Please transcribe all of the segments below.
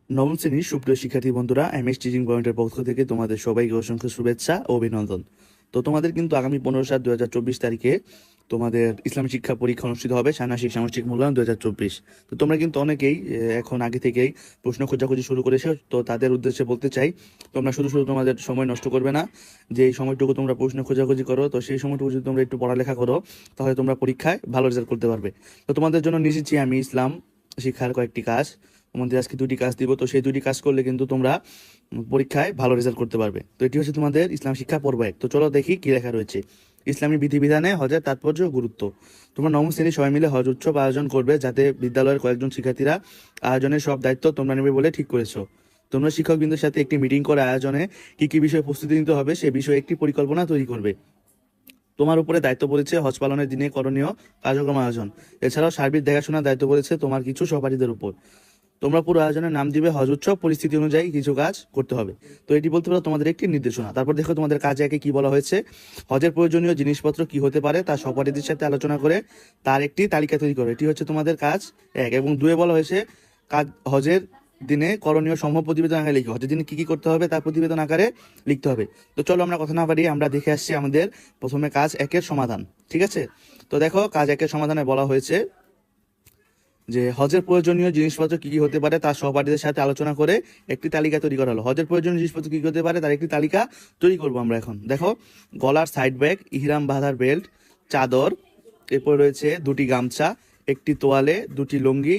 নবম শ্রেণীর সুপ্রিয় শিক্ষার্থী বন্ধুরা, এমএস টিচিং পয়েন্টের পক্ষ থেকে তোমাদের সবাইকে অসংখ্য শুভেচ্ছা ও অভিনন্দন। তো তোমাদের কিন্তু আগামী 15/7/2024 তারিখে তোমাদের ইসলামী শিক্ষা পরীক্ষা অনুষ্ঠিত হবে, ষান্মাসিক সামষ্টিক মূল্যায়ন 2024। তো তোমরা কিন্তু অনেকেই এখন আগে থেকেই প্রশ্ন খোঁজাখুঁজি শুরু করেছো। তো তাদের উদ্দেশ্যে বলতে চাই, তোমরা শুধু শুধু তোমাদের সময় নষ্ট করবে না। যে এই সময়টুকু তোমরা প্রশ্ন খোঁজাখুঁজি করো, তো সেই সময়টুকু যদি তোমরা একটু পড়ালেখা করো, তাহলে তোমরা পরীক্ষায় ভালো রেজাল্ট করতে পারবে। তো তোমাদের জন্য নিয়ে এসেছি আমি ইসলাম শিক্ষার কয়েকটি কাজ। তোমাদের আজকে দুটি কাজ দিব, তো সেই দুটি কাজ করলে কিন্তু তোমরা পরীক্ষায় ভালো রেজাল্ট করতে পারবে। তো এটি হচ্ছে তোমাদের ইসলাম শিক্ষা পর্ব 1। তো চলো দেখি কি লেখা রয়েছে। ইসলামী বিধিবিধানে হজের তাৎপর্য ও গুরুত্ব। তোমরা নবম শ্রেণী সবাই মিলে হজ উৎসব আয়োজন করবে, যাতে বিদ্যালয়ের কয়েকজন শিক্ষার্থীরা আয়োজনের সব দায়িত্ব তোমরা নেবে বলে ঠিক করেছো। তোমরা শিক্ষকবৃন্দের সাথে একটি মিটিং করে আয়োজনে কি কি বিষয়ে প্রস্তুতি নিতে হবে সে বিষয়ে একটি পরিকল্পনা তৈরি করবে। তোমার উপরে দায়িত্ব পড়েছে হজ পালনের দিনে করণীয় কার্যক্রম আয়োজন। এছাড়াও সার্বিক দেখাশোনার দায়িত্ব পড়েছে তোমার কিছু সহপাঠীদের উপর। তোমরা পুরো আয়োজনের নাম দিবে হজ উৎসব, পরিস্থিতি অনুযায়ী কিছু কাজ করতে হবে। তো এটি বলতে পারো তোমাদের একটি নির্দেশনা। তারপর দেখো তোমাদের কাজে একে কি বলা হয়েছে। হজের প্রয়োজনীয় জিনিসপত্র কি হতে পারে তা সহপাঠীদের সাথে আলোচনা করে তার একটি তালিকা তৈরি করো। এটি হচ্ছে তোমাদের কাজ 1। এবং 2 বলা হয়েছে কাজ হজের দিনে করণীয় সমূহ প্রতিবেদন আকারে লিখো। হজের দিনে কি কি করতে হবে তার প্রতিবেদন আকারে লিখতে হবে। তো চলো আমরা কথা না বাড়িয়ে আমরা দেখে আসছি আমাদের প্রথমে কাজ 1-এর সমাধান। ঠিক আছে, তো দেখো কাজ 1-এর সমাধানে বলা হয়েছে যে হজের প্রয়োজনীয় জিনিসপত্র কি কি হতে পারে তার সহপাঠীদের সাথে আলোচনা করে একটি তালিকা তৈরি করা হলো। হজের প্রয়োজনীয় জিনিসপত্র কি কি হতে পারে তার একটি তালিকা তৈরি করবো আমরা এখন। দেখো, গলার সাইড ব্যাগ, ইহরাম বাঁধার বেল্ট, চাদর, এরপর রয়েছে 2টি গামছা, একটি তোয়ালে, 2টি লুঙ্গি,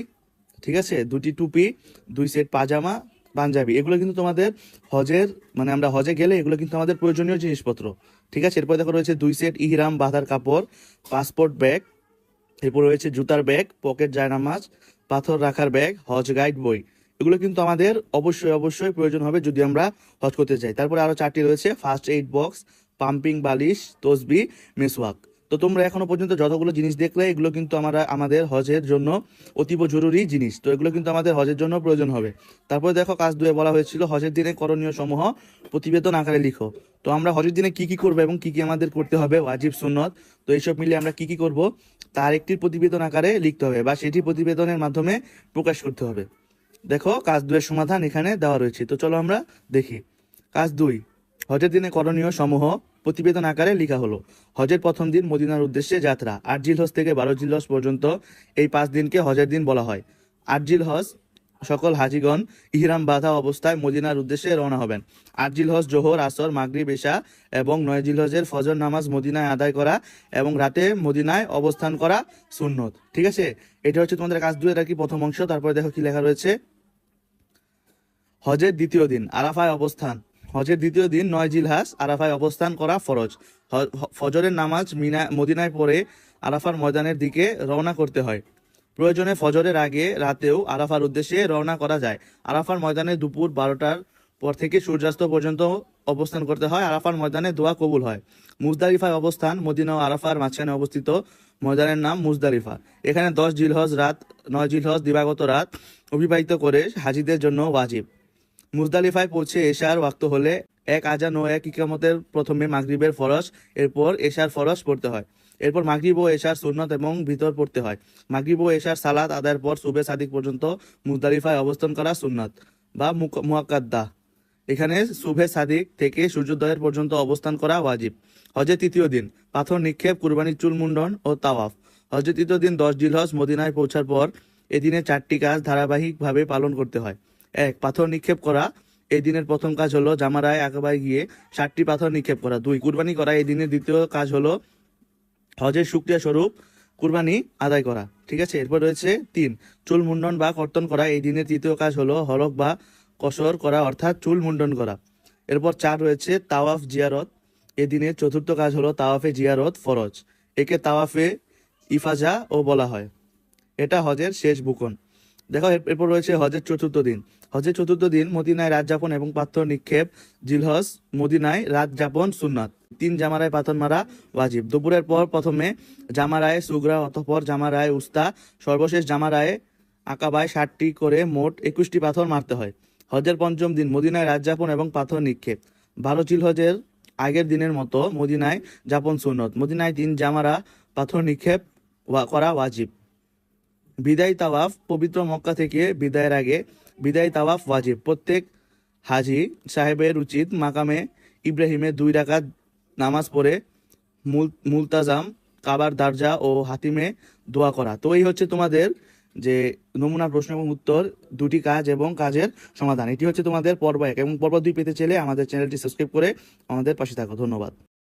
ঠিক আছে, 2টি টুপি, 2 সেট পাজামা, পাঞ্জাবি। এগুলো কিন্তু তোমাদের হজের মানে আমরা হজে গেলে এগুলো কিন্তু আমাদের প্রয়োজনীয় জিনিসপত্র। ঠিক আছে, এরপর দেখো রয়েছে 2 সেট ইহরাম বাঁধার কাপড়, পাসপোর্ট ব্যাগ, এরপর রয়েছে জুতার ব্যাগ, পকেট জায়নামাজ, পাথর রাখার ব্যাগ, হজ গাইড বই। এগুলো কিন্তু আমাদের অবশ্যই অবশ্যই প্রয়োজন হবে যদি আমরা হজ করতে চাই। তারপরে আরো 4টি রয়েছে ফার্স্ট এইড বক্স, পাম্পিং বালিশ, তসবি, মেসওয়াক। তো তোমরা এখনো পর্যন্ত যতগুলো জিনিস দেখলে এগুলো কিন্তু আমাদের হজের জন্য অতীব জরুরি জিনিস। তো এগুলো কিন্তু আমাদের হজের জন্য প্রয়োজন হবে। তারপরে দেখো কাজ 2-এ বলা হয়েছিল হজের দিনে করণীয় সমূহ প্রতিবেদন আকারে লিখো। তো আমরা হজের দিনে কি কি করবো এবং কি কি আমাদের করতে হবে, ওয়াজিব সুন্নত, তো এইসব মিলে আমরা কি কি করব তার একটি প্রতিবেদন আকারে লিখতে হবে বা সেটি প্রতিবেদনের মাধ্যমে প্রকাশ করতে হবে। দেখো কাজ 2-এর সমাধান এখানে দেওয়া রয়েছে। তো চলো আমরা দেখি। কাজ 2, হজের দিনে করণীয় সমূহ প্রতিবেদন আকারে লেখা হলো। হজের প্রথম দিন মদিনার উদ্দেশ্যে যাত্রা। 8 জিলহজ থেকে 12 জিলহজ পর্যন্ত এই 5 দিনকে হজের দিন বলা হয়। 8 জিলহজ সকল হাজিগণ ইহরাম বাঁধা অবস্থায় মদিনার উদ্দেশ্যে রওনা হবেন। 8 জিলহজ জোহর, আসর, মাগরিব, এশা এবং 9 জিলহজের ফজর নামাজ মদিনায় আদায় করা এবং রাতে মদিনায় অবস্থান করা সুন্নত। ঠিক আছে, এটা হচ্ছে তোমাদের কাজ 2 এর আর কি প্রথম অংশ। তারপরে দেখো কি লেখা রয়েছে। হজের দ্বিতীয় দিন আরাফায় অবস্থান। হজের দ্বিতীয় দিন 9 জিলহজ আরাফায় অবস্থান করা ফরজ। ফজরের নামাজ মদিনায় পড়ে আরাফার ময়দানের দিকে রওনা করতে হয়। প্রয়োজনে ফজরের আগে রাতেও আরাফার উদ্দেশ্যে রওনা করা যায়। আরাফার ময়দানে দুপুর 12টার পর থেকে সূর্যাস্ত পর্যন্ত অবস্থান করতে হয়। আরাফার ময়দানে দোয়া কবুল হয়। মুজদালিফায় অবস্থান। মদিনা ও আরাফার মাঝখানে অবস্থিত ময়দানের নাম মুজদালিফা। এখানে 10 জিলহজ রাত, 9 জিলহজ দিবাগত রাত অতিবাহিত করে হাজিদের জন্য ওয়াজিব। মুজদালিফায় পৌঁছে এশার ওয়াক্ত হলে 1 আজান ও 1 ইকামতের প্রথমে মাগরিবের ফরজ, এরপর এশার ফরজ পড়তে হয়। এরপর মাগরিব ও এশার সুন্নত এবং ভিতর পড়তে হয়। মাগরিব ও এশার সালাত আদায়ের পর সুবে সাদিক পর্যন্ত মুজদালিফায় অবস্থান করা সুন্নত বা মুআক্কাদা। এখানে সুবে সাদিক থেকে সূর্যোদয়ের পর্যন্ত অবস্থান করা ওয়াজিব। হজের তৃতীয় দিন পাথর নিক্ষেপ, কুরবানির চুল মুন্ডন ও তাওয়াফ। হজের তৃতীয় দিন 10 জিলহজ মদিনায় পৌঁছার পর এদিনে 4টি কাজ ধারাবাহিকভাবে পালন করতে হয়। 1, পাথর নিক্ষেপ করা। এই দিনের প্রথম কাজ হলো জামারায় আকাবায় গিয়ে 7টি পাথর নিক্ষেপ করা। 2, কুরবানি করা। এই দিনের দ্বিতীয় কাজ হলো হজের শুকরিয়া স্বরূপ কুরবানি আদায় করা। ঠিক আছে, এরপর রয়েছে 3, চুল মুন্ডন বা কর্তন করা। এই দিনের তৃতীয় কাজ হলো হলক বা কসর করা, অর্থাৎ চুল মুন্ডন করা। এরপর 4 রয়েছে তাওয়াফ জিয়ারত। এই দিনের চতুর্থ কাজ হলো তাওয়াফে জিয়ারত ফরজ। একে তাওয়াফে ইফাজা ও বলা হয়। এটা হজের শেষ বুকন। দেখো এরপর রয়েছে হজের চতুর্থ দিন। হজের চতুর্থ দিন মদিনায় রাত যাপন এবং পাথর নিক্ষেপ। জিলহজ মদিনায় রাত যাপন সুন্নাত। 3, জামারায় পাথর মারা ওয়াজিব। দুপুরের পর প্রথমে জামারায় সুগরা, অতঃপর জামারায় উস্তা, সর্বশেষ জামারায় আকাবায় 7টি করে মোট 21টি পাথর মারতে হয়। হজের পঞ্চম দিন মদিনায় রাত যাপন এবং পাথর নিক্ষেপ। 12 জিলহজের আগের দিনের মতো মদিনায় যাপন সুন্নত। মদিনায় 3 জামারা পাথর নিক্ষেপ করা ওয়াজিব। বিদায় তাওয়াফ। পবিত্র মক্কা থেকে বিদায়ের আগে বিদায় তাওয়াফ ওয়াজিব। প্রত্যেক হাজি সাহেবের উচিত মাকামে ইব্রাহিমে 2 রাকাত নামাজ পড়ে মুলতাজাম কাবার দারজা ও হাতিমে দোয়া করা। তো এই হচ্ছে তোমাদের যে নমুনা প্রশ্ন এবং উত্তর, 2টি কাজ এবং কাজের সমাধান। এটি হচ্ছে তোমাদের পর্ব 1 এবং পর্ব 2 পেতে চাইলে আমাদের চ্যানেলটি সাবস্ক্রাইব করে আমাদের পাশে থাকো। ধন্যবাদ।